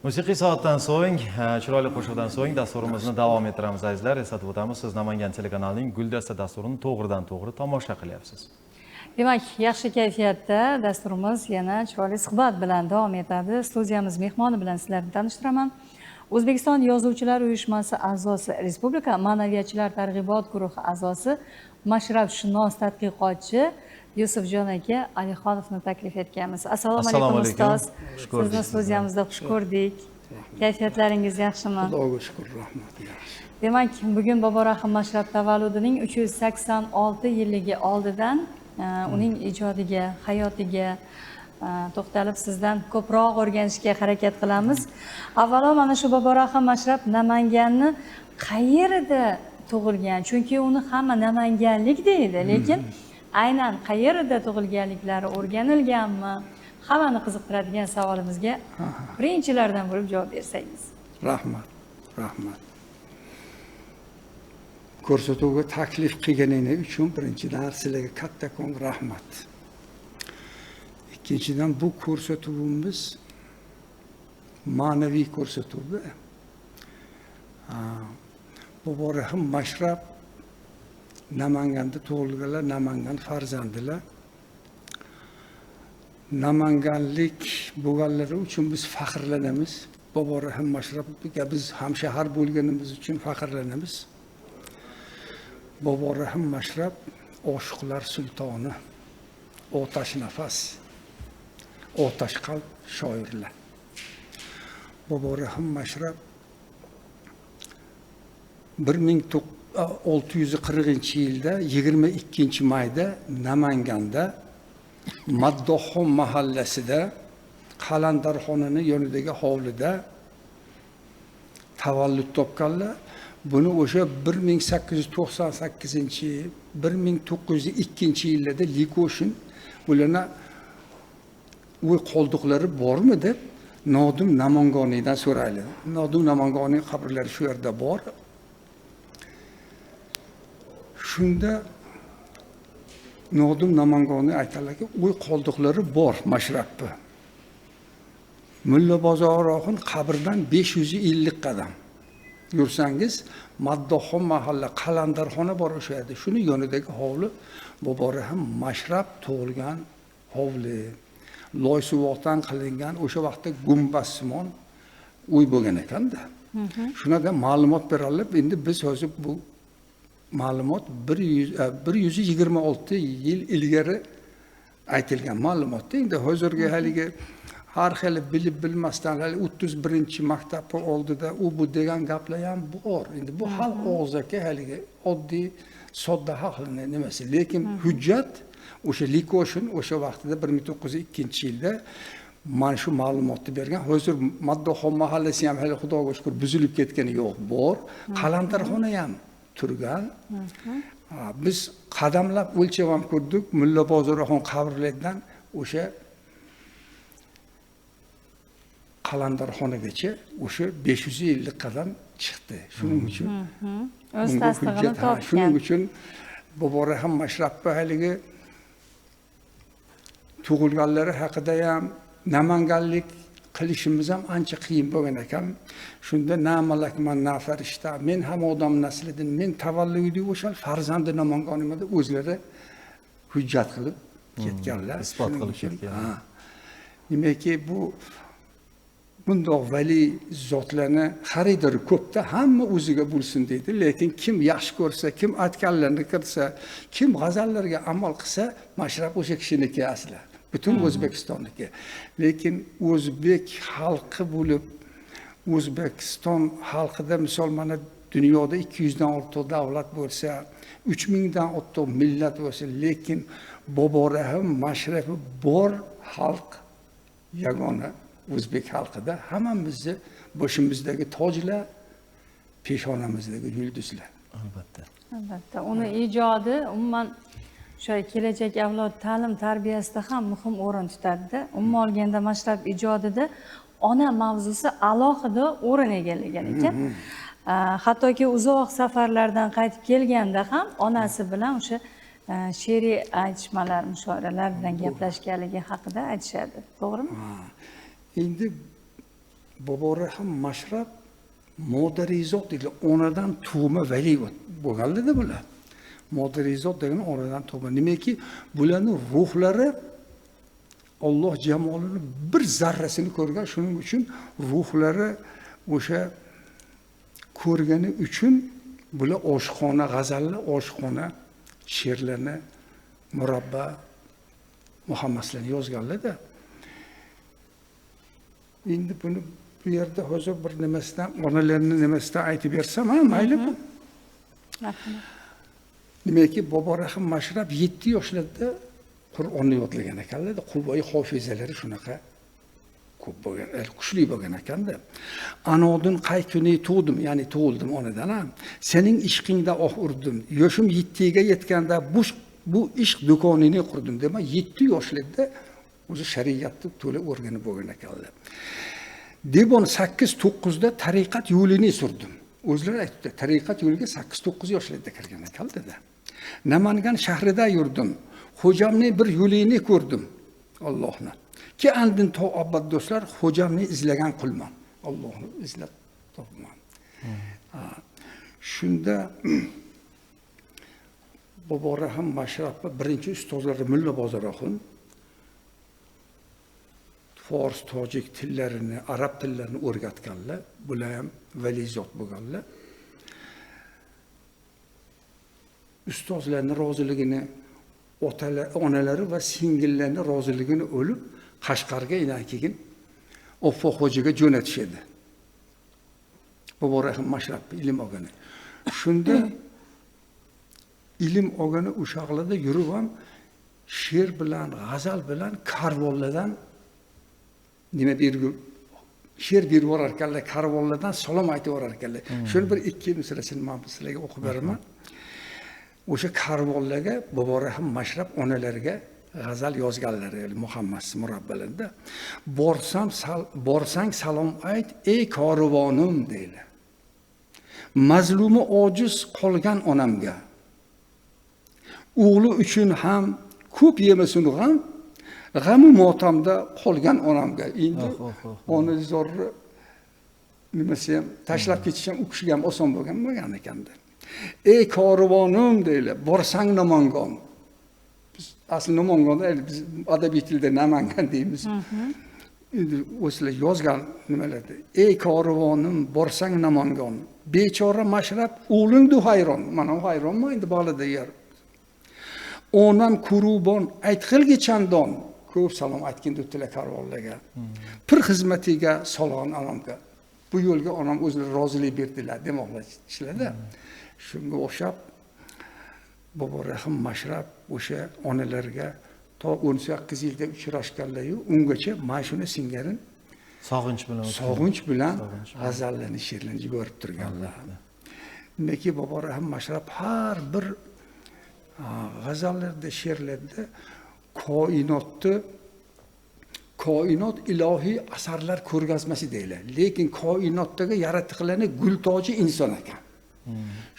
Musiqiy soatdan so'ng, chiroyli qo'shiqdan so'ng dasturimizni davom ettiramiz azizlar. Eslatib o'tamiz, siz Namangan telekanalining Guldasta dasturini to'g'ridan-to'g'ri tomosha qilyapsiz. Demak, yaxshi kayfiyatda dasturimiz yana chiroyli suhbat bilan davom etadi. Studiyamiz mehmoni bilan sizlarni tanishtiraman. O'zbekiston Yozuvchilar uyushmasi a'zosi, Respublika Ma'naviyatchilar targ'ibot guruhi a'zosi, mashrabshunos tadqiqotchi Yusufjon aka Alixonovni taklif etganmiz. Assalomu alaykum ustoz. Sizni studiyamizda xush ko'rdik. Kayfiyatlaringiz yaxshimi? Xudoga shukr, rahmat. Demak, bugun Boborahim Mashrab tavalludining 386 yilligi oldidan uning ijodiga, hayotiga to'xtalib sizdan ko'proq o'rganishga harakat qilamiz. Avvalo mana shu Boborahim Mashrab Namanganni qayerda tug'ilgan? Chunki uni hamma namanganlik deydi, lekin aynan qayerda tug'ilganliklari o'rganilganmi? Hammani qiziqtiradigan savolimizga birinchilardan bo'lib javob bersangiz. Rahmat. Ko'rsatuvga taklif qilganingiz uchun birinchidan sizlarga kattakon rahmat. Ikkinchidan bu ko'rsatuvimiz ma'naviy ko'rsatuv. Boborahim Mashrab Namanganda tug'ilganlar, Namangan farzandilar. Namanganlik bo'lganlari uchun biz faxrlanamiz. Boborahim Mashrabga biz hamshahar bo'lganimiz uchun faxrlanamiz. Boborahim Mashrab oshiqlar sultoni, otash nafas, otash qalb shoirlar. Boborahim Mashrab 1640-yilda 22-mayda Namanganda Maddohxon mahallasida Qalandarxonaning yonidagi hovlida tavallud topganlar. Buni o'sha 1898-1902-yillarda Likoshin ularni uy qoldiqlari bormi deb Nodim Namangoniydan so'raydi. Nodim Namangoniy qabrlari shu yerda bor. Shunda Nodim Namangoniy aytadilarki, uy qoldiqlari bor Mashrabda. Mulla Bozoroxin qabrdan 550 qadam yursangiz Maddohxon mahalla Qalandarxona bor o'sha yerda. Shuni yonidagi hovli Boborahim Mashrab tug'ilgan hovli. Loy suvoqdan qilingan o'sha vaqtda gumbazsimon uy bo'lgan ekanda. Shunaqa ma'lumot berilib, endi biz hozir bu ma'lumot 126 yil ilgari aytilgan ma'lumotda. Endi hozirgi haligi har xil bilib bilmasdan 31-maktab oldida u bu degan gaplar ham bor. Endi bu xalq og'zaki haligi oddiy sodda xalqning nimasi, lekin hujjat o'sha Likoshin o'sha vaqtida 1902-yilda mana shu ma'lumotni bergan. Hozir Maddohxon mahallasi ham hali Xudoga shukr buzilib ketgani yo'q, bor. Qalandarxona ham turgan. Biz qadamlab o'lchab ham ko'rdik. Mulla Bozoroxon qabrlaridan o'sha Qalandarxonagacha o'sha 550 qadam chiqdi. Shuning uchun o'z tasdig'ini topgan. Shuning uchun Boborahim Mashrabga haligi tug'ilganlari haqida ham namanganlik qilishimiz ham ancha qiyin bo'lgan ekan. Shunda na malakman, na farishta, men ham odam naslidan, men tavalludi o'sha farzandi Namangonimda o'zlari hujjat qilib ketganlar. Isbot qilib ketgan. Demakki bu bundoq vali zotlarni xaridori ko'pda, hamma o'ziga bo'lsin deydi, lekin kim yaxshi ko'rsa, kim aytganlarini qilsa, kim g'azallarga amal qilsa, Mashrab o'sha kishiniki asli. Butun O'zbekistonniki. Lekin o'zbek xalqi bo'lib, O'zbekiston xalqida misol mana dunyoda 200 dan ortiq davlat bo'lsa, 3000 dan ortiq millat bo'lsa, lekin Boborahim Mashrabi bor xalq yagona o'zbek xalqida hammamizni boshimizdagi tojlar, peshonamizdagi yulduzlar. Albatta, uni ijodi umuman o'sha kelajak avlod ta'lim tarbiyasida ham muhim o'rin tutadi-da. Umuman olganda Mashrab ijodida ona mavzusi alohida o'rin egallagan ekan. Hattoki uzoq safarlardan qaytib kelganda ham onasi bilan o'sha she'riy aytishmalar, mushoiralar bilan gaplashganligi haqida aytishadi. To'g'rimi? Endi Boborahim Mashrab Modarizot deydilar. Onadan tug'ma vali bo'lganlar bular. Modarizot degani onadan tug'ma. Nimaki bularning ruhlari Alloh jamolini bir zarrasini ko'rgan, shuning uchun ruhlari o'sha ko'rgani uchun bular oshiqona g'azallar, oshiqona she'rlarni murabba muhammaslarni yozganlar-da. Endi buni bu yerda hozir bir nimasidan, onalarning nimasidan aytib bersam, maylimi? Rahmat. Demakki, Boborahim Mashrab 7 yoshlarda Qur'onni yodlagan ekanlar. Qulboyi hofizalari shunaqa ko'p bo'lgan, kuchli bo'lgan ekanda. Anodin qay kuni tug'dim, ya'ni tug'ildim onadan ham. Sening ishqingda urdim. Yoshim 7 ga yetganda bu ishq do'konini qurdim. Demak, 7 yoshlarda o'zi shariatni to'la o'rganib bo'lgan ekanlar. Devon 8-9 da tariqat yo'lini surdim. O'zlari aytdi, tariqat yo'liga 8-9 yoshlarda kirgan ekanlar-da. Namangan shahrida yurdim. Xo'jamning bir yo'lini ko'rdim. Allohni. Ki andin to abad do'stlar, xo'jamni izlagan qulman. Allohni izlab topman. Shunda Boborahim Mashrabga birinchi ustozlari Mulla Bozoroxun fors, tojik tillarini, arab tillarini o'rgatganlar. Bular ham valizot bo'lganlar. Ustozlarning roziligini onalari va singillarning roziligini olib Qashqarga keyin Oppoq xo'jaga jo'natishdi. Boborahim Mashrab ilm olgani. Shunda ilm olgani o'shaqlarda yurib ham she'r bilan, g'azal bilan karvonlardan nima berib she'r berib orar ekanlar, karvonlardan salom aytib orar ekanlar. Shuni bir 2 misrasini men sizlarga o'qib beraman. O'sha karvonlarga Boborahim Mashrab onalariga g'azal yozganlar, Muhammad murabbalarida. Borsang salom ayt, ey karvonim deylar. Mazlumi ojiz qolgan onamga. O'g'li uchun ham ko'p yemasin g'am motamda qolgan onamga. Endi ona zorni nimasi ham tashlab ketish ham u kishiga ham oson bo'lgan ekanda. Ey karvonim deylar, borsang Namangan. Biz asli Namangonda, biz adabiy tilda Namangan deymiz. Endi o'slar yozgan nimalarda. Ey karvonim, borsang Namangan. Bechora Mashrab o'g'ling hayron. Mana hayronman endi balada yer. Onam kurubon aytqilga chandon. Ko'p salom aytgan debdilar karvonlarga. Pir xizmatiga salom onamga. Bu yo'lga onam o'zlari rozilik berdilar demoqchilar-da. Shunga o'xshab Boborahim Mashrab o'sha onalarga to 18 yilda uchrashganlar-yu, ungacha mana shuni singarin sog'inch bilan g'azallarni, she'rlarni yuborib turganlar. Demakki, Boborahim Mashrab har bir g'azallarda, she'rlarda koinot ilohiy asarlar ko'rgazmasi deylar. Lekin koinotdagi yaratiqlarning gultoji inson ekan.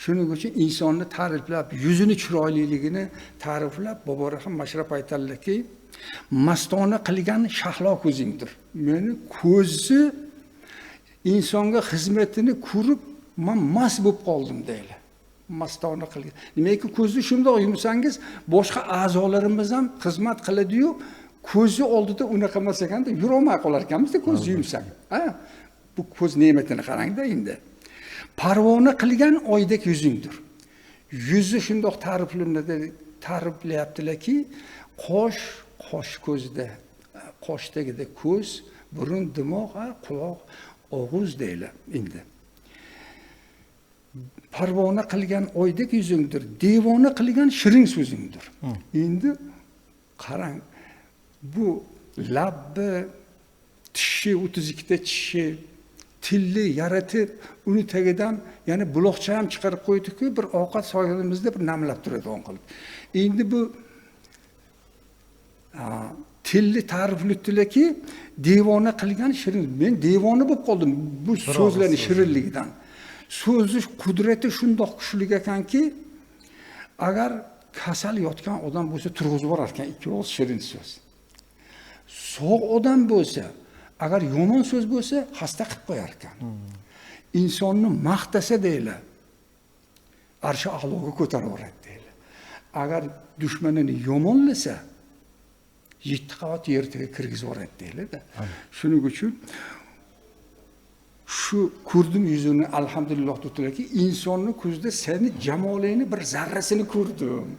Shuning uchun insonni ta'riflab, yuzini chiroyliligini ta'riflab, Boborahim Mashrab aytadilarki, mastona qilgan shahlo ko'zingdir. Meni ko'zi insonga xizmatini ko'rib, men mast bo'lib qoldim deylar. Mastona qilgan. Demakki, ko'zni shunday yumsangiz, boshqa a'zolarimiz ham xizmat qiladi-yu, ko'zi oldida unaqa emas ekanda, yurolmay qolar ekanmiz-da ko'zni yumsak. Bu ko'z ne'matini qarang-da endi. Parvona qilgan oydek yuzingdir. Yuzi shundoq ta'riflayaptilarki, qosh ko'zda, qoshdagida ko'z, burun, dimoq, quloq, og'iz deylar endi. Parvona qilgan oydek yuzingdir, devona qilgan shirin so'zingdir. Endi qarang, bu labbi, tishi, 32 ta tishi, tilli yaratib, uni tagidan yana buloqcha ham chiqarib qo'ydik-ku, bir ovqat soyamizda bir namlab turadigan qilib. Endi bu tilli ta'rifladilarki, devona qilgan shirin. Men devona bo'lib qoldim bu so'zlarning shirinligidan. So'zi qudrati shundoq kuchli ekanki, agar kasal yotgan odam bo'lsa turg'izib yuborar ekan ikki og'iz shirin so'z. Sog' odam bo'lsa, agar yomon so'z bo'lsa xasta qilib qo'yar ekan. Insonni maqtasa deylar, arshi a'loga ko'taraveradi deylar. Agar dushmanini yomonlasa 7 qavat yerga kirgizib yuboradi deylar-da. Shuning uchun shu ko'rdim yuzini, alhamdulillah tutulaki, insonni ko'zida seni jamolingni bir zarrasini ko'rdim.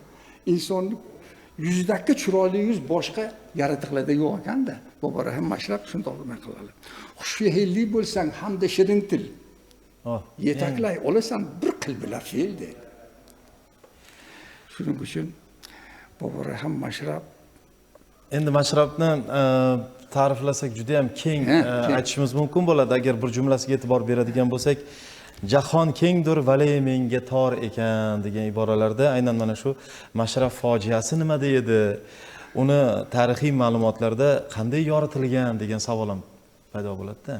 Insonni yuzdagi chiroyli yuz boshqa yaratiqlarda yo'q ekanda. Bobo Rahim Mashrab shunday nima qiladi. Xushfe'lli bo'lsang hamda shirin til. Yetaklay olasan bir qil bilan fe'l deydi. Shuning uchun Bobo Rahim Mashrab endi mashrabni ta'riflasak juda ham keng aytishimiz mumkin bo'ladi. Agar bir jumlasiga e'tibor beradigan bo'lsak, jahon kengdir, vali menga tor ekan degan iboralarda aynan mana shu mashrab fojiasi nimada edi, uni tarixiy ma'lumotlarda qanday yoritilgan degan savol ham paydo bo'ladi-da.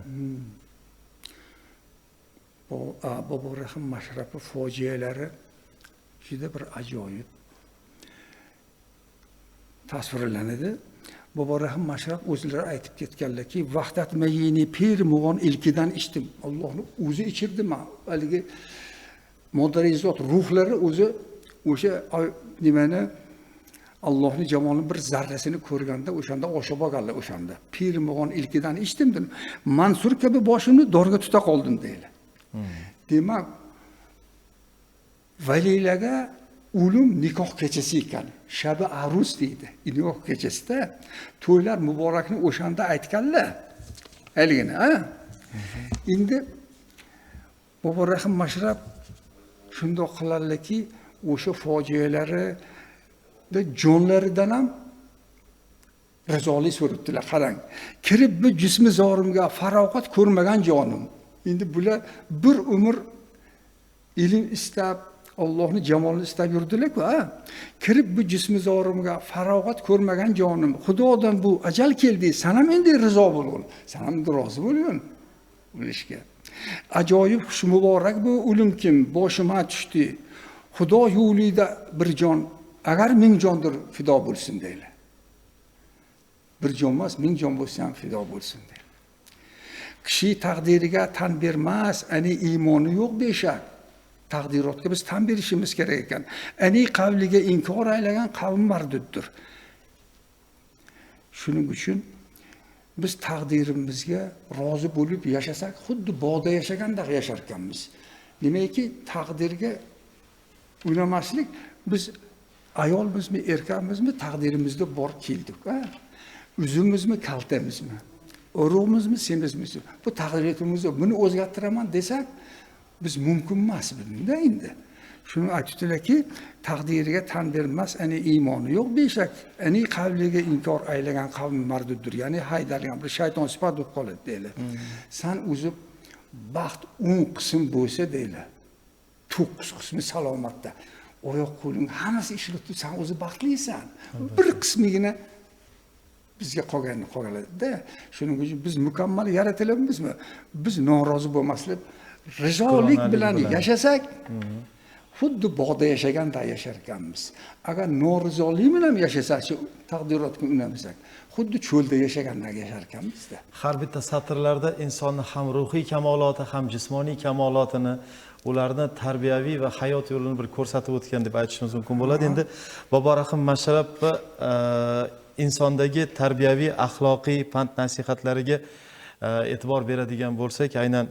Bobo Rahim Mashrab fojialari juda bir ajoyib tasvirlanadi. Bobo Rahim Mashrab o'zlari aytib ketganlarki, vaqtat mayini pir mug'on ilkidan ichdim. Allohning o'zi ichirdimi? Haligi modarizot ruhlari o'zi o'sha nimani Allohning jamolini bir zarrasini ko'rganda o'shanda oshib olganlar o'shanda. Pir mug'on ilkidan ichdim dedim. Mansur kabi boshimni dorga tuta qoldim deydi. Demak, valilarga o'lim nikoh kechasi ekan. Shabi arus deydi. Nikoh kechasida to'ylar muborakni o'shanda aytganlar. Haligini, ha? Endi Bobo Rahim Mashrab shundoq qilarlarki, o'sha fojialari jonlaridan ham rizolik so'rabdilar. Qarang, kirib bu jismi zorimga farog'at ko'rmagan jonim. Endi bular bir umr ilm istab, Allohning jamolini istab yurdilar-ku, ha? Kirib bu jismi zorimga farog'at ko'rmagan jonim. Xudodan bu ajal keldi, sen ham endi rizo bo'lgin. Sen ham rozi bo'lgin bo'lishga. Ajoyib xush muborak bu o'lim kim boshima tushdi. Xudo yo'lida bir jon, agar 1000 jondir fido bo'lsin deylar. Bir jon emas, 1000 jon bo'lsa ham fido bo'lsin deylar. Kishi taqdiriga tan bermas, ani iymoni yo'q beshak. Taqdirotga biz tan berishimiz kerak ekan. Ani qavliga inkor aylagan qavm marduddir. Shuning uchun biz taqdirimizga rozi bo'lib yashasak, xuddi bog'da yashagandek yashar ekanmiz. Demakki, taqdirga uynamaslik, biz ayolmizmi, erkakmizmi taqdirimizda bor keldik, ha? O'zimizmi, kaltamizmi, urug'imizmi, semizmizmi? Bu taqdirimizni buni o'zgartiraman desak, biz mumkin emas bunda endi. Shuni aytdilarki, taqdiriga tan bermas, ani iymoni yo'q beshak. Ani qavliga inkor aylagan qavm marduddir. Ya'ni haydalgan bir shayton sifat bo'lib qoladi deylar. Sen o'zi baxt 10 qism bo'lsa deylar. 9 qismi salomatda. Oyoq qo'ling hammasi ishlab tursa, sen o'zi baxtlisan. Bir qismigina bizga qolganlarda. Shuning uchun biz mukammal yaratilamizmi? Biz norozi bo'lmaslik, rizolik bilan yashasak, xuddi bog'da yashaganda yashar ekanmiz. Agar norizolik bilan yashasak, shu taqdirotga unamasak, xuddi cho'lda yashaganda yashar ekanmiz-da. Har bitta satrlarda insonni ham ruhiy kamoloti, ham jismoniy kamolotini, ularni tarbiyaviy va hayot yo'lini bir ko'rsatib o'tgan deb aytishimiz mumkin bo'ladi. Endi Bobo Rahim Mashrab insondagi tarbiyaviy, axloqiy pand nasihatlariga e'tibor beradigan bo'lsak, aynan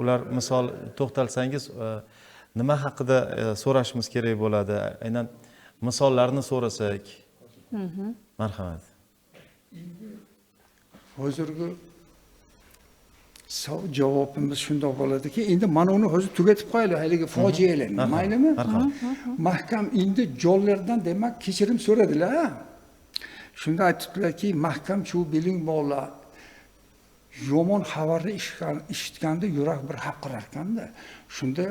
ular misol to'xtalsangiz nima haqida so'rashimiz kerak bo'ladi? Aynan misollarni so'rasak. Marhamat. Hozirgi javobimiz shunday bo'ladiki, endi mana uni hozir tugatib qo'yaylik, haligi fojialarni, maylimi? Mahkam endi jonlardan demak kechirim so'radilar. Shunda aytibdilarki, mahkam shu biling bola yomon xabarni eshitganda yurak bir haqirar ekanda. Shunda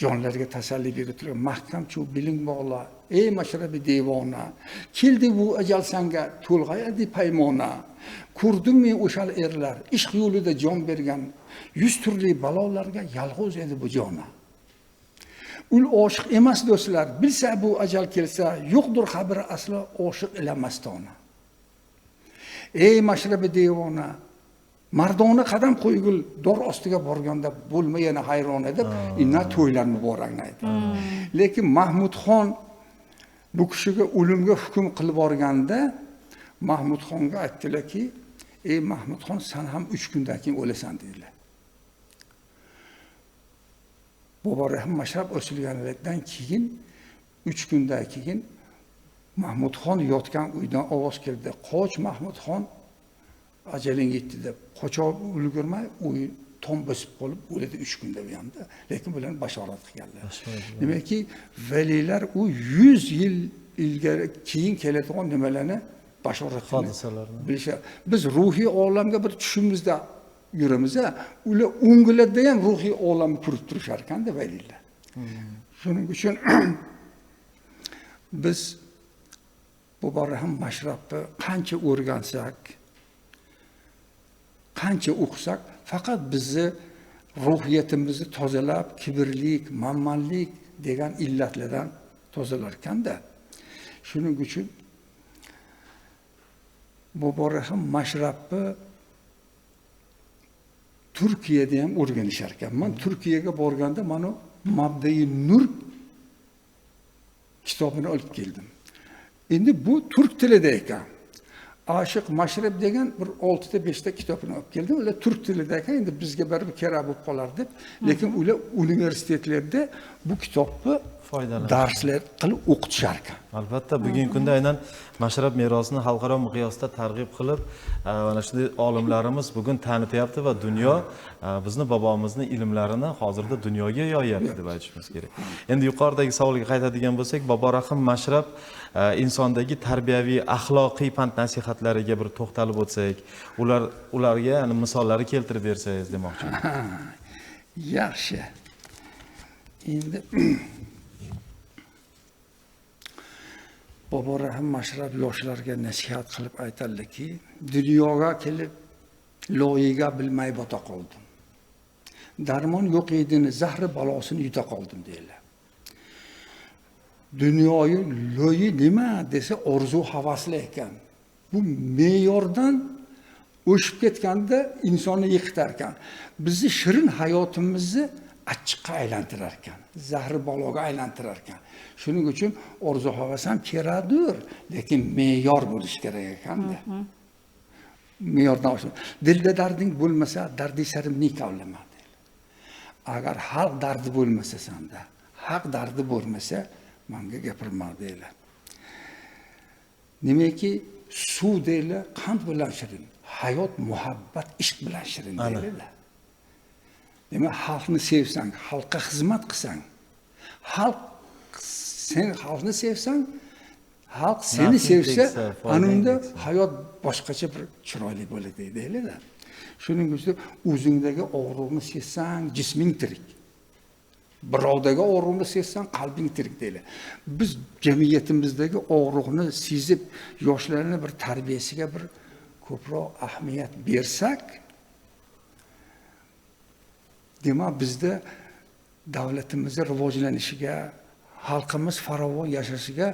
jonlarga tasalli berib mahkam shu biling bog'la, ey mashrabi devona, keldi bu ajal sanga to'lg'ayadi paymona. Ko'rdim men o'shal erlar, ishq yo'lida jon bergan, 100 turli balolarga yalg'iz edi bu jona. Ul oshiq emas do'stlar, bilsa bu ajal kelsa, yo'qdir xabari aslo oshiq ila mastona. Ey mashrabi devona, Mardona qadam qo'ygul dor ostiga borganda bo'lma yana hayrona deb inna to'ylarni borangni aytadi. Lekin Mahmudxon bu kishiga o'limga hukm qilib borganda Mahmudxonga aytdilarki, "Ey Mahmudxon, sen ham 3 kundan keyin o'lasan" dedilar. Bobur Rahim Mashrab o'silganidan keyin 3 kundan keyin Mahmudxon yotgan uydan ovoz keldi. "Qoch Mahmudxon, ajaling yetdi" deb. Qocha ulgurmay, uy tom bosib qolib o'ladi 3 kunda bu hamda. Lekin bular bashorat qilganlar. Demakki, valilar u 100 yil ilgari keyin keladigan nimalarni bashorat hodisalarni bilishadi. Biz ruhiy olamga bir tushimizda yuramiz, ular o'nglarda ham ruhiy olamni ko'rib turishar ekanda valilar. Shuning uchun biz Bobur Rahim Mashrabni qancha o'rgansak, qancha o'qisak, faqat bizni ruhiyatimizni tozalab, kibrlik, manmanlik degan illatlardan tozalar ekanda. Shuning uchun Bobur Rahim Mashrabni Turkiyada ham o'rganishar ekan. Men Turkiyaga borganda mana Mabdai Nur kitobini olib keldim. Endi bu turk tilida ekan. Oshiq Mashrab degan bir 6 ta 5 ta kitobini olib keldim. Ular turk tilida ekan, endi bizga baribir kerak bo'lib qolar deb. Lekin ular universitetlarda bu kitobni darslar qilib o'qitishar ekan. Albatta, bugungi kunda aynan Mashrab merosini xalqaro miqyosda targ'ib qilib, mana shunday olimlarimiz bugun tanityapti va dunyo bizni bobomizni ilmlarini hozirda dunyoga yoyapti deb aytishimiz kerak. Endi yuqoridagi savolga qaytadigan bo'lsak, Bobur Rahim Mashrab insondagi tarbiyaviy, axloqiy pand nasihatlariga bir to'xtalib o'tsak, ularga misollari keltirib bersangiz demoqchiman. Yaxshi. Endi Bobur Rahim Mashrab yoshlarga nasihat qilib aytadiki, dunyoga kelib loyiga bilmay bota qoldim. Darmon yo'q edini, zahri balosini yuta qoldim deydilar. Dunyoyi loyi nima desa orzu havasli ekan. Bu me'yordan o'shib ketganda insonni yiqitar ekan. Bizni shirin hayotimizni achchiqqa aylantirar ekan, zahri baloga aylantirar ekan. Shuning uchun orzu havas ham kerakdir, lekin me'yor bo'lish kerak ekanda. Me'yordan oshib. Dilda darding bo'lmasa, dardi sarimni kavlama deydi. Agar xalq dardi bo'lmasa senda, haq dardi bo'lmasa, menga gapirma deydi. Nimaiki suv deydi, qand bilan shirin, hayot muhabbat, ishq bilan shirin deydi. Demak, xalqni sevsang, xalqqa xizmat qilsang, sen xalqni sevsang, xalq seni sevsa, anunda hayot boshqacha bir chiroyli bo'ladi deydilar. Shuning uchun o'zingdagi og'riqni sezsang, jisming tirik. Birovdagi og'riqni sezsang, qalbing tirik deydilar. Biz jamiyatimizdagi og'riqni sezib, yoshlarning bir tarbiyasiga bir ko'proq ahamiyat bersak, demak bizda davlatimizning rivojlanishiga, xalqimiz farovon yashashiga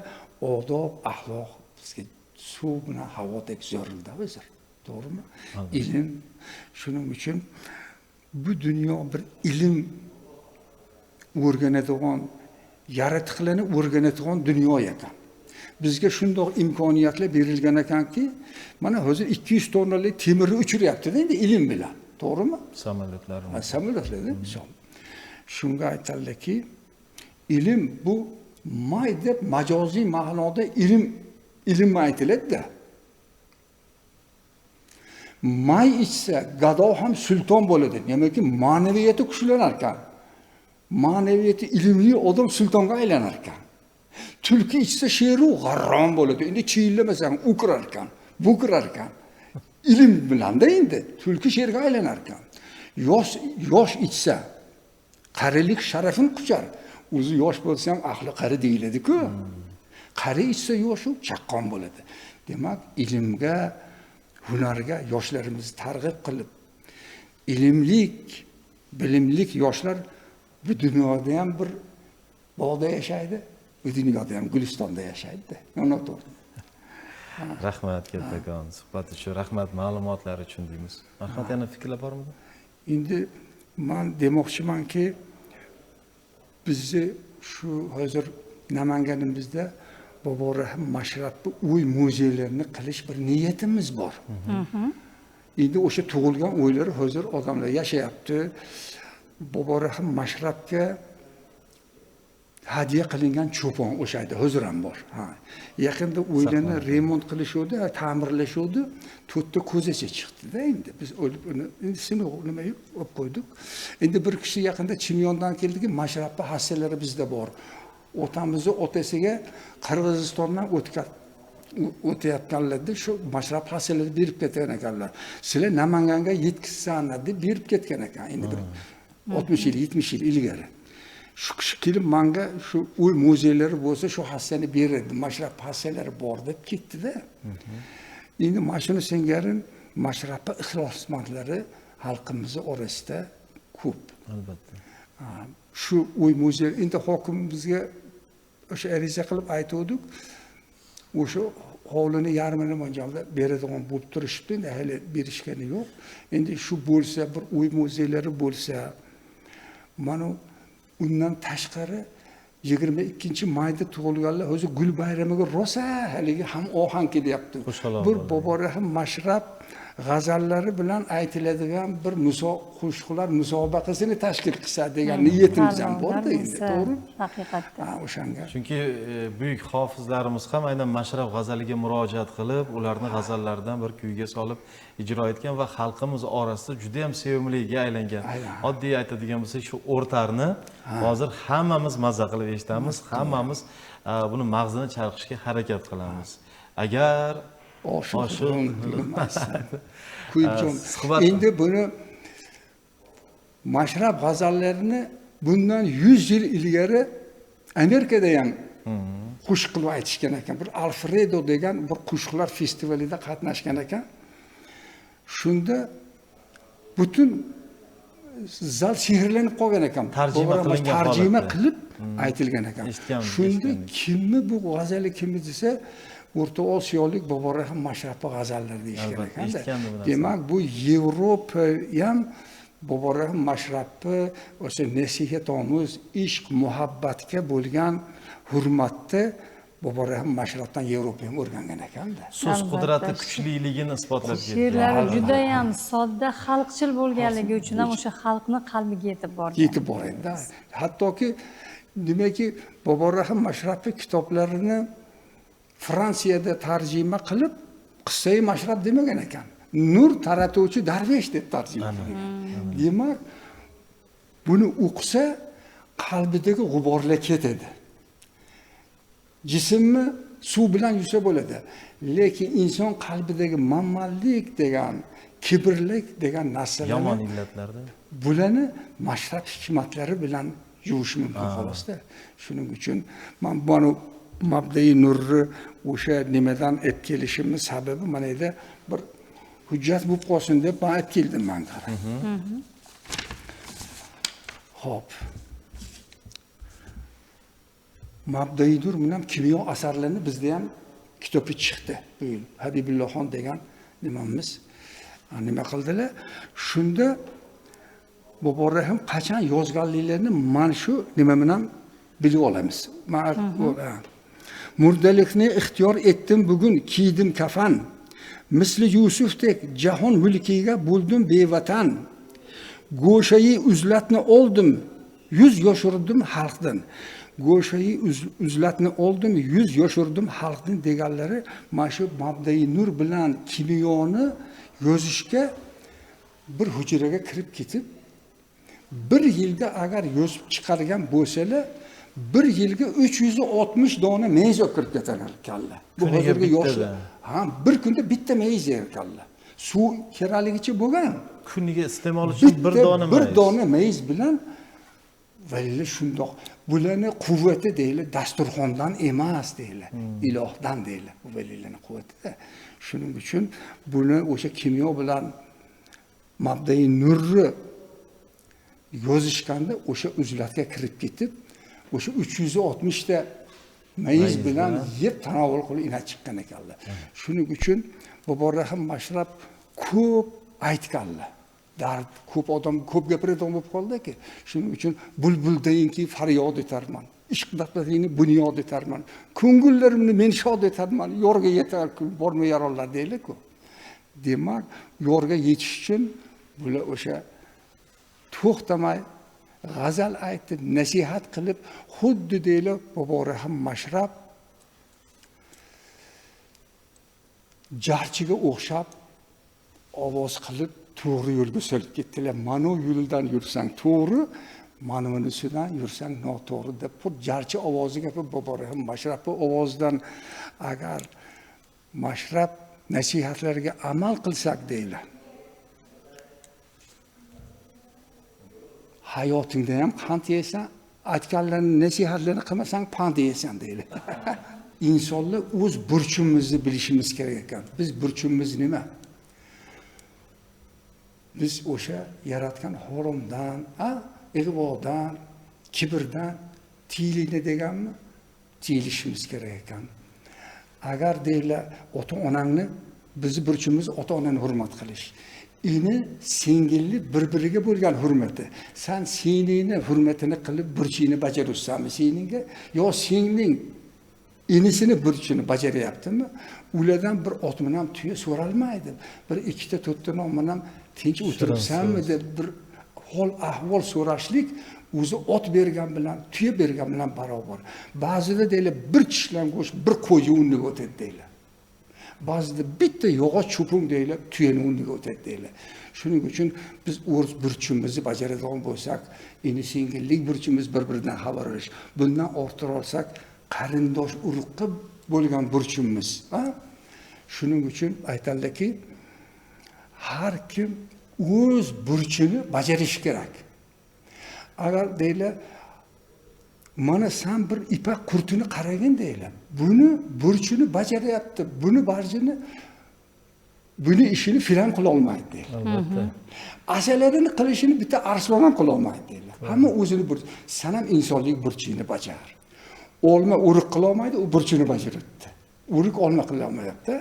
odob, axloq bizga suv bilan havodek zarurda o'zir. To'g'rimi? Ilm. Shuning uchun bu dunyo bir ilm o'rganadigan, yaratiqlarni o'rganadigan dunyo ekan. Bizga shundoq imkoniyatlar berilgan ekanki, mana hozir 200 tonnalik temirni uchiryapti-da endi ilm bilan. To'g'rimi? Samolyotlarni. Samolyotlarni misol. Shunga aytadilarki, ilm bu may deb majoziy ma'noda ilm aytiladi-da. May ichsa gado ham sulton bo'ladi. Demakki, ma'naviyati kuchlanar ekan. Ma'naviyati ilmli odam sultonga aylanar ekan. Tulki ichsa sheru g'arrom bo'ladi. Endi chiyillamasang o'kirar ekan, bo'kirar ekan. Ilm bilanda endi tulki sherga aylanar ekan. Yosh ichsa qarilik sharafini quchar. O'zi yosh bo'lsa ham ahli qari deyiladi-ku. Qari ichsa yosh chaqqon bo'ladi. Demak, ilmga, hunarga yoshlarimizni targ'ib qilib, ilmlik, bilimlik yoshlar bu dunyoda ham bir bog'da yashaydi, bu dunyoda ham gulistonda yashaydi. Mana to'g'ri. Rahmat kattakon suhbat uchun, rahmat ma'lumotlar uchun deymiz. Rahmat, yana fikrlar bormi? Endi men demoqchimanki, bizni shu hozir Namanganimizda Bobur Rahim Mashrabni uy muzeylarini qilish bir niyatimiz bor. Endi o'sha tug'ilgan o'ylari hozir odamlar yashayapti. Bobur Rahim Mashrabga hadya qilingan cho'pon o'sha yerda hozir ham bor. Yaqinda uylarni remont qilishuvdi, ta'mirlashuvdi, 4 ta ko'zacha chiqdi-da endi. Biz o'lib uni sinov nima olib qo'ydik. Endi bir kishi yaqinda Chimyondan keldiki, Mashrabning hassalari bizda bor. Otamizni otasiga Qirg'izistondan o'tayotganlarda shu Mashrab hassalari berib ketgan ekanlar. Sizlar Namanganga yetkazsanlar deb berib ketgan ekan. Endi bir 60 yil, 70 yil ilgari. Shu kishi kelib menga shu uy muzeylari bo'lsa shu hassani beradi. Mashrab hassalari bor deb ketdi-da. Endi mashina singari Mashrabning ixlosmandlari xalqimiz orasida ko'p. Albatta. Shu uy muzey endi hokimimizga o'sha ariza qilib aytdik. O'sha hovlini yarmini mo'ljalda beradigan bo'lib turishibdi, endi hali berishgani yo'q. Endi shu bo'lsa, bir uy muzeylari bo'lsa, mana undan tashqari 22-mayda tug'ilganlar o'zi gul bayramiga rosa haligi ham ohang kelyapti. Bir Bobur Rahim Mashrab g'azallari bilan aytiladigan bir qo'shiqlar musobaqasini tashkil qilsa degan niyatimiz ham bor-da endi, to'g'ri? Haqiqatda. O'shanga. Chunki buyuk hofizlarimiz ham aynan Mashrab g'azaliga murojaat qilib, ularni g'azallaridan bir kuyga solib ijro etgan va xalqimiz orasida juda ham sevimliga aylangan. Oddiy aytadigan bo'lsak, shu o'rtarni hozir hammamiz mazza qilib eshitamiz, hammamiz buni mag'zini chalg'ishga harakat qilamiz. Agar Endi buni Mashrab g'azallarini bundan 100 yil ilgari Amerikada ham qo'shiq qilib aytishgan ekan. Bir Alfredo degan bir qo'shiqlar festivalida qatnashgan ekan. Shunda butun zal sehrlanib qolgan ekan. Tarjima qilib aytilgan ekan. Shunda kimni bu g'azali kimni desa, O'rta Osiyolik Bobur Rahim Mashrabning g'azallari deyishgan ekan. Demak, bu Yevropa ham Bobur Rahim Mashrabni o'sha nasihat omuz, ishq, muhabbatga bo'lgan hurmatni Bobur Rahim Mashrabdan Yevropa ham o'rgangan ekan-da. So'z qudrati kuchliligini isbotlab keldi. She'rlari juda ham sodda, xalqchil bo'lganligi uchun ham o'sha xalqni qalbiga yetib borgan. Yetib boradi-da. Hattoki demakki Bobur Rahim Mashrabning kitoblarini Fransiyada tarjima qilib, qissai Mashrab demagan ekan. Nur taratuvchi darvesh deb tarjima qilgan. Demak, buni o'qisa qalbidagi g'uborlar ketadi. Jismni suv bilan yuvsa bo'ladi. Lekin inson qalbidagi manmanlik degan, kibrlik degan narsalarni, yomon illatlarda bularni Mashrab hikmatlari bilan yuvish mumkin xolosda. Shuning uchun men buni Mabdai nurni o'sha nimadan olib kelishimning sababi mana edi bir hujjat bo'lib qolsin deb men olib keldim men qarang. Xo'p. Mabdai nur bilan kimyo asarlarini bizda ham kitobi chiqdi. Bu yil Habibullohxon degan nimamiz nima qildilar? Shunda Bobur Rahim qachon yozganliklarini mana shu nima bilan bilib olamiz. Murdalikni ixtiyor etdim bugun, kiydim kafan. Misli Yusufdek jahon mulkiga bo'ldim bevatan. Go'shayi uzlatni oldim, 100 yoshirdim xalqdan. Go'shayi uzlatni oldim, 100 yoshirdim xalqdan deganlari mana shu Mabdai nur bilan kimyoni yozishga bir hujraga kirib ketib, bir yilda agar yozib chiqargan bo'lsalar, bir yilga 360 dona mayiz kirib ketar kalla. Bu hozirgi yoshlar. Bir kunda bitta mayiz yer kalla. Suv kiraligicha bo'lgan. Kuniga iste'mol uchun bir dona mayiz. Bir dona mayiz bilan valli shundoq. Bularni quvvati deyli, dasturxondan emas deyli, ilohdan deyli. Bu vallilarning quvvati-da. Shuning uchun buni o'sha kimyo bilan Mabdai nurni yozishganda o'sha uzlatga kirib ketib, o'sha 360 ta mayiz bilan yeb tanovul qilib ina chiqqan ekanlar. Shuning uchun Bobur Rahim Mashrab ko'p aytganlar. Dard ko'p odam ko'p gapiradigan bo'lib qoldiki, shuning uchun bulbuldayinki faryod etarman. Ishqdatlaringni bunyod etarman. Ko'ngillarimni men shod etarman. Yo'rga yetar bormay yarollar deylik-ku. Demak, yo'rga yetish uchun bular o'sha to'xtamay g'azal aytib, nasihat qilib, xuddi deylar Bobur Rahim Mashrab jarchiga o'xshab ovoz qilib to'g'ri yo'lga solib ketdilar. Mana yo'ldan yursang to'g'ri, mana bunisidan yursang noto'g'ri deb jarchi ovoziga Bobur Rahim Mashrab ovozidan agar Mashrab nasihatlariga amal qilsak deylar. Hayotingda ham qand yeysan, aytganlarni nasihatlarini qilmasang pand yeysan deylar. İnsanlar o'z burchimizni bilishimiz kerak ekan. Biz burchimiz nima? Biz o'sha yaratgan horomdan, ig'vodan, kibrdan tiyilini deganmi? Tiyilishimiz kerak ekan. Agar deylar ota-onangni, bizni burchimiz ota-onani hurmat qilish. Ini singilli bir-biriga bo'lgan hurmati. Sen singlingni hurmatini qilib burchingni bajarursanmi singlinga? Yo singling inisini burchini bajaryaptimi? Ulardan bir ot bilan tuya so'ralmaydi. Bir ikkita to'rtta non bilan tinch o'tiribsanmi deb bir hol ahvol so'rashlik o'zi ot bergan bilan, tuya bergan bilan barobar. Ba'zida deylar bir tishlan go'sht bir qo'yni o'rniga o'tadi deylar. Ba'zida bitta yog'och cho'pung deylar, tuyani o'rniga o'tadi deylar. Shuning uchun biz o'z burchimizni bajaradigan bo'lsak, ini singillik burchimiz bir-biridan xabar olish. Bundan ortib olsak, qarindosh urug'qa bo'lgan burchimiz, Shuning uchun aytadilarki, har kim o'z burchini bajarish kerak. Agar deylar, mana sen bir ipak qurtini qaragin deylar. Buni burchini bajaryapti, buni barjini, buni ishini filan qila olmaydi deylar. Albatta. Asalarini qilishini bitta arslon ham qila olmaydi deylar. Hamma o'zini burch. Sen ham insonlik burchini bajar. Olma o'rik qila olmaydi, u burchini bajaribdi. O'rik olma qila olmayapti.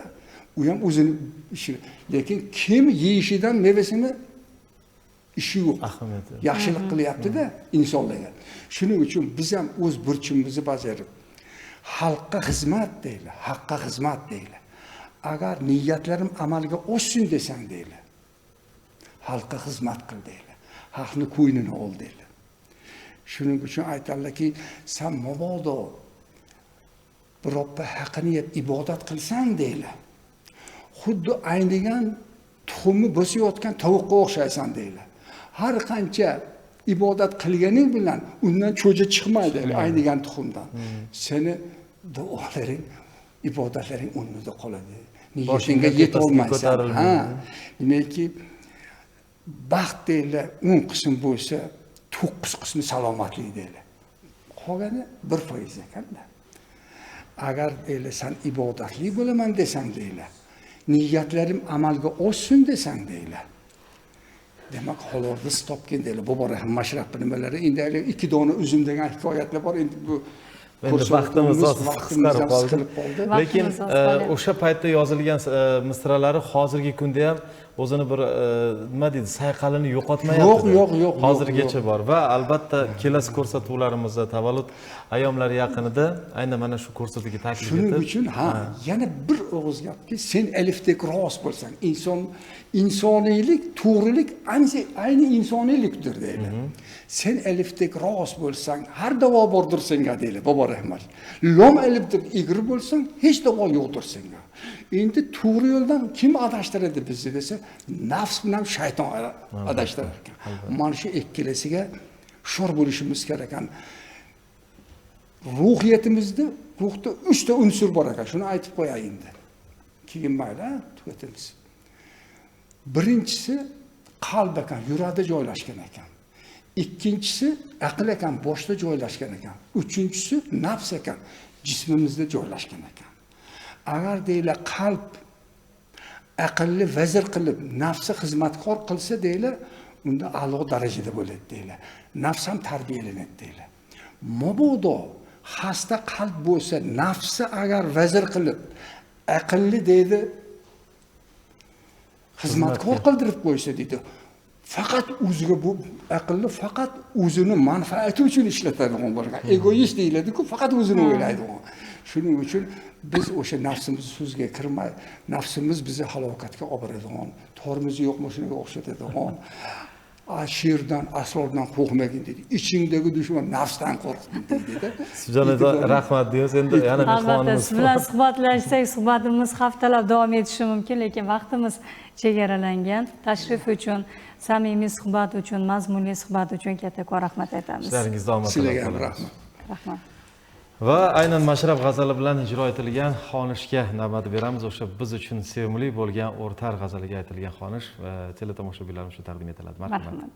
U ham o'zini ishi. Lekin kim yeyishidan mevasini ishi yo'q. Yaxshilik qilyapti-da insonlarga. Shuning uchun biz ham o'z burchimizni bajarib xalqqa xizmat deylar, haqqa xizmat deylar. Agar niyatlarim amalga oshsin desang deylar. Xalqqa xizmat qil deylar. Xalqni ko'nglini ol deylar. Shuning uchun aytadilarki, sen mabodo biroppa haqini yeb ibodat qilsang deylar. Xuddi aynigan tuxumni bosayotgan tovuqqa o'xshaysan deylar. Har qancha ibodat qilganing bilan undan cho'ja chiqmaydi aynigan tuxumdan. Seni duolaring, ibodatlaring o'rnida qoladi. Niyatingga yeta olmaysan. Demakki, baxt deylar 10 qism bo'lsa, 9 qismi salomatlik deylar. Qolgani 1% ekanda. Agar deylar sen ibodatli bo'laman desang deylar. Niyatlarim amalga oshsin desang deylar. Demak, holorni stopkin deylar. Bobur Rahim Mashrab nimalari endi 2 dona uzum degan hikoyatlar bor. Endi bu endi vaqtimiz qisqarib qoldi. Lekin o'sha paytda yozilgan misralari hozirgi kunda ham o'zini bir nima deydi, sayqalini yo'qotmayapti. Yo'q. Hozirgacha bor va albatta kelasi ko'rsatuvlarimizda tavallud ayyomlari yaqinida aynan mana shu ko'rsatuvga taklif etib. Shuning uchun yana bir og'iz gapki, sen alifdek rost bo'lsang, insoniylik, to'g'rilik ayni insoniylikdir deydi. Sen alifdek rost bo'lsang, har davo bordir senga deydi Bobur Rahim. Lom alifdek egri bo'lsang, hech davo yo'qdir senga. Endi to'g'ri yo'ldan kim adashtiradi bizni desa, nafs bilan shayton adashtirar ekan. Mana shu ikkilasiga shor bo'lishimiz kerak ekan. Ruhiyatimizda, ruhda 3 ta unsur bor ekan. Shuni aytib qo'yay endi. Keyin mayli, tugatamiz. Birinchisi qalb ekan, yurakda joylashgan ekan. Ikkinchisi aql ekan, boshda joylashgan ekan. Uchinchisi nafs ekan, jismimizda joylashgan ekan. Agar deylar qalb aqlli vazir qilib, nafsi xizmatkor qilsa deylar, unda a'lo darajada bo'ladi deylar. Nafs ham tarbiyalanadi deylar. Mabodo xasta qalb bo'lsa, nafsi agar vazir qilib, aqlli deydi, xizmatkor qildirib qo'ysa deydi. Faqat o'ziga bu aqlli faqat o'zini manfaati uchun ishlatadigan bo'lgan. Egoist deyiladi-ku, faqat o'zini o'ylaydigan. Shuning uchun biz o'sha nafsimiz so'zga kirmay, nafsimiz bizni halokatga olib boradigan, torimiz yo'qmi shunga o'xshatadigan. She'rdan, asrordan qo'rqmagin dedi. Ichingdagi dushman nafsdan qo'rqdin dedi. Sibjon aka rahmat deymiz. Endi yana Albatta, mehmonimiz siz bilan suhbatlashsak, suhbatimiz haftalab davom etishi mumkin, lekin vaqtimiz chegaralangan. Tashrif uchun, samimiy suhbat uchun, mazmunli suhbat uchun kattakon rahmat aytamiz. ishlaringizda omad Sizlarga ham tilab rahmat. Rahmat. Va aynan Mashrab g'azali bilan ijro etilgan xonishga navbat beramiz. O'sha biz uchun sevimli bo'lgan o'rtar g'azaliga aytilgan xonish va teletomoshabinlarimiz uchun taqdim etiladi. Marhamat.